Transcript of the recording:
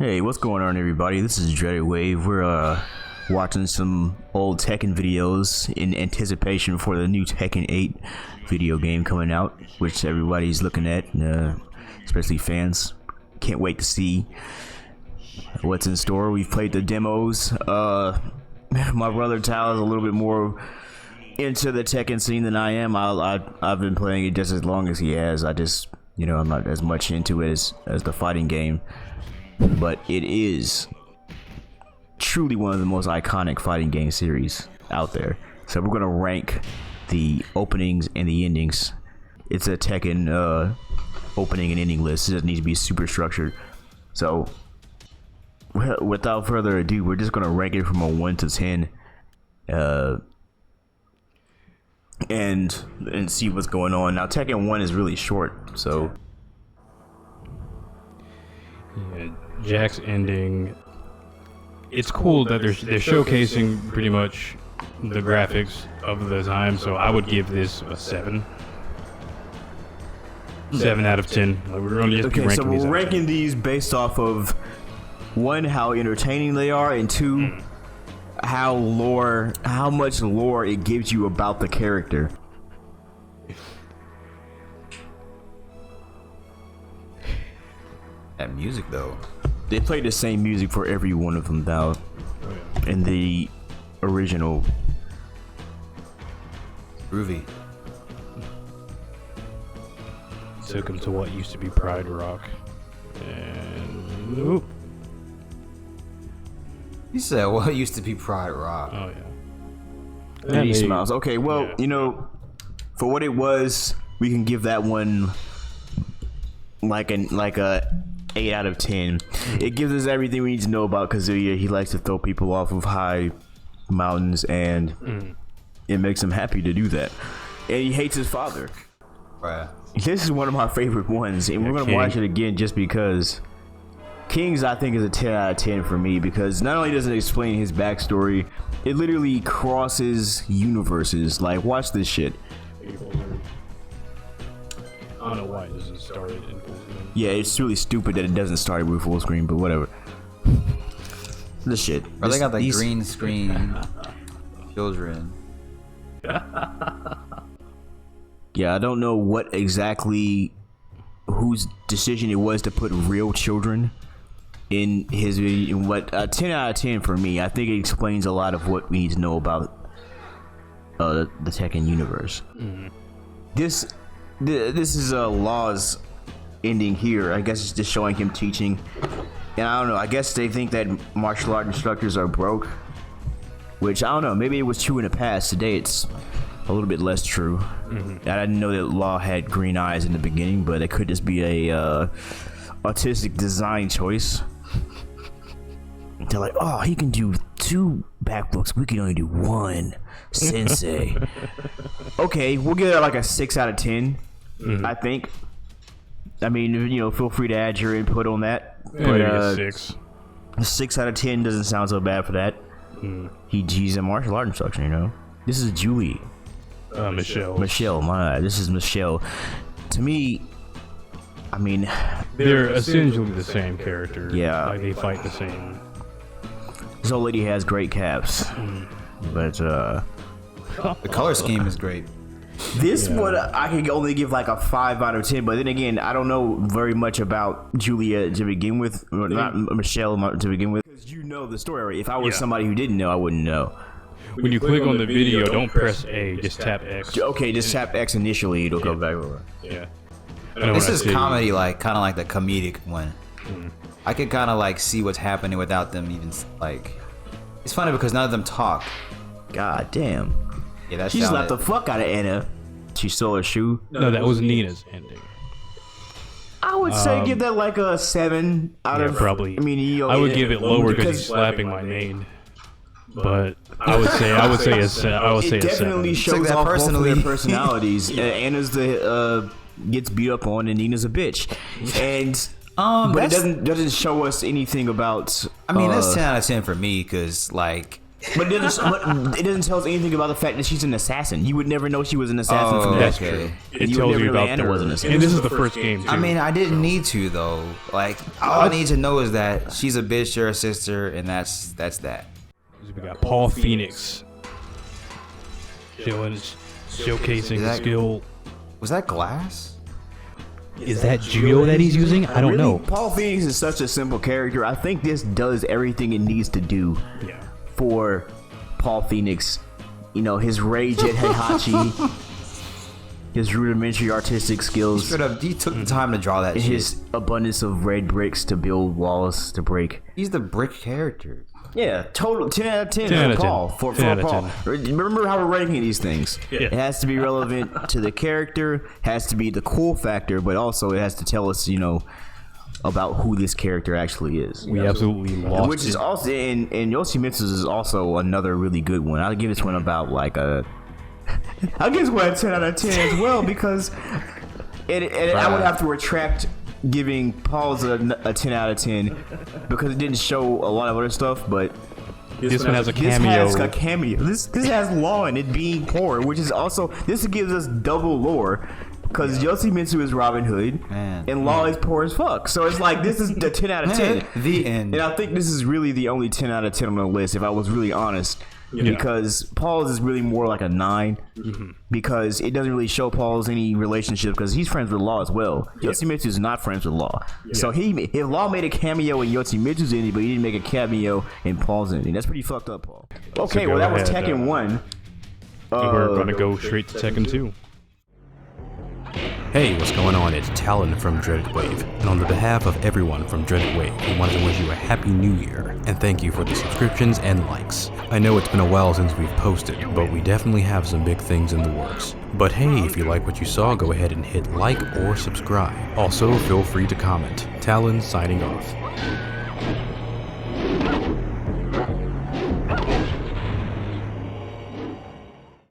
Hey, what's going on, everybody? This is Dreaded Wave. We're watching some old Tekken videos in anticipation for the new Tekken 8 video game coming out, which everybody's looking at, especially fans. Can't wait to see what's in store. We've played the demos. My brother Tal is a little bit more into the Tekken scene than I am. I've been playing it just as long as he has. I just, I'm not as much into it as the fighting game. But it is truly one of the most iconic fighting game series out there. So we're gonna rank the openings and the endings. It's a Tekken opening and ending list. It doesn't need to be super structured. So without further ado, we're just gonna rank it from a 1 to 10, and see what's going on. Now Tekken 1 is really short, so. Yeah, Jack's ending. It's cool that they're showcasing pretty much the graphics of the time, so I would give this a 7. 7 out of 10. Like, we're only just okay, so we're ranking these based off of 1, how entertaining they are, and 2, how much lore it gives you about the character. That music though. They played the same music for every one of them now. In the original. Groovy. Took him to what used to be Pride Rock. And oop. You said what used to be Pride Rock. Oh yeah. And he smiles. Okay, well, yeah. For what it was, we can give that one like a 8 out of 10. It gives us everything we need to know about Kazuya. He likes to throw people off of high mountains, and it makes him happy to do that. And he hates his father. Right. This is one of my favorite ones, and we're gonna watch it again just because. King's, I think, is a 10 out of 10 for me, because not only does it explain his backstory, it literally crosses universes. Like, watch this shit. I don't know why it doesn't start it in full screen. Yeah, it's really stupid that it doesn't start with full screen, but whatever. This shit. Bro, they got the green screen children. Yeah, I don't know what exactly whose decision it was to put real children in his video. What 10 out of 10 for me. I think it explains a lot of what we need to know about the Tekken universe. This is Law's ending here. I guess it's just showing him teaching, and I don't know, I guess they think that martial art instructors are broke, which I don't know, maybe it was true in the past. Today it's a little bit less true. I didn't know that Law had green eyes in the beginning, but it could just be a artistic design choice. They're like, oh, he can do 2 backflips, we can only do 1. Sensei. Okay, we'll give it like a 6 out of 10. I think. I mean, feel free to add your input on that. But a 6. A 6 out of 10 doesn't sound so bad for that. He's a martial art instructor, This is Julie. Michelle. This is Michelle. To me, I mean, they're essentially the same character. Yeah. Like, they fight the same. This old lady has great calves. But, the color scheme is great. This one I could only give like a 5 out of 10, but then again, I don't know very much about Julia to begin with, or not Michelle to begin with, because the story. If I was somebody who didn't know, I wouldn't know. When you click on the video, don't press A, just tap X. Okay, just tap X initially, it'll go back over. Yeah. This is comedy, kind of like the comedic one. I could kind of like see what's happening without them even like. It's funny because none of them talk. God damn. Yeah, that she just slapped the fuck out of Anna. She stole her shoe. No, that was Nina's ending. I would say give that like a 7 out of. Probably. I mean, I would give it lower because he's slapping my main. But I would say a 7. It definitely shows off both of their personalities. Anna's gets beat up on, and Nina's a bitch. And but it doesn't show us anything about. I mean, that's 10 out of 10 for me, because like But it doesn't tell us anything about the fact that she's an assassin. You would never know she was an assassin from that. That's true. It You tells would you never know about Anna was an her. assassin. And this is the first game, too. I mean, I didn't need to though. Like, all I need to know is that she's a bitch, you're a sister, and that's that. We got Paul Phoenix showcasing that- skill. Was that glass? Is that Geo that he's using? I don't know. Paul Phoenix is such a simple character. I think this does everything it needs to do Yeah. for Paul Phoenix. You know, his rage at Heihachi, his rudimentary artistic skills, Straight up, he took the time to draw that shit. his abundance of red bricks to build walls to break. He's the brick character. Yeah, total 10 out of 10, 10 out of for 10. Paul. For 10 out of Paul. Remember how we're ranking these things. Yeah. It has to be relevant to the character, has to be the cool factor, but also it has to tell us, you know, about who this character actually is. We absolutely lost Which is it. also, and Yoshimitsu's is also another really good one. I'll give this one about like a, I'll give this one a 10 out of 10 as well, because I would have to retract giving Paul's a 10 out of 10 because it didn't show a lot of other stuff, but This one has a this cameo. has a cameo. This has law in it being poor, which is also, this gives us double lore because Yoshimitsu is Robin Hood Man. and Law is poor as fuck. So it's like, this is the 10 out of 10. The end. And I think this is really the only 10 out of 10 on the list, if I was really honest. Yeah. Because Paul's is really more like a 9 because it doesn't really show Paul's any relationship because he's friends with Law as well. Yoshimitsu is not friends with Law. So if Law made a cameo in Yoshimitsu's ending, but he didn't make a cameo in Paul's ending, that's pretty fucked up, Paul. Okay, go well, that was ahead, Tekken 1. We're going to go straight to Tekken 2. Hey, what's going on? It's Talon from Dreaded Wave, and on the behalf of everyone from Dreaded Wave, we wanted to wish you a happy new year, and thank you for the subscriptions and likes. I know it's been a while since we've posted, but we definitely have some big things in the works. But hey, if you like what you saw, go ahead and hit like or subscribe. Also, feel free to comment. Talon signing off.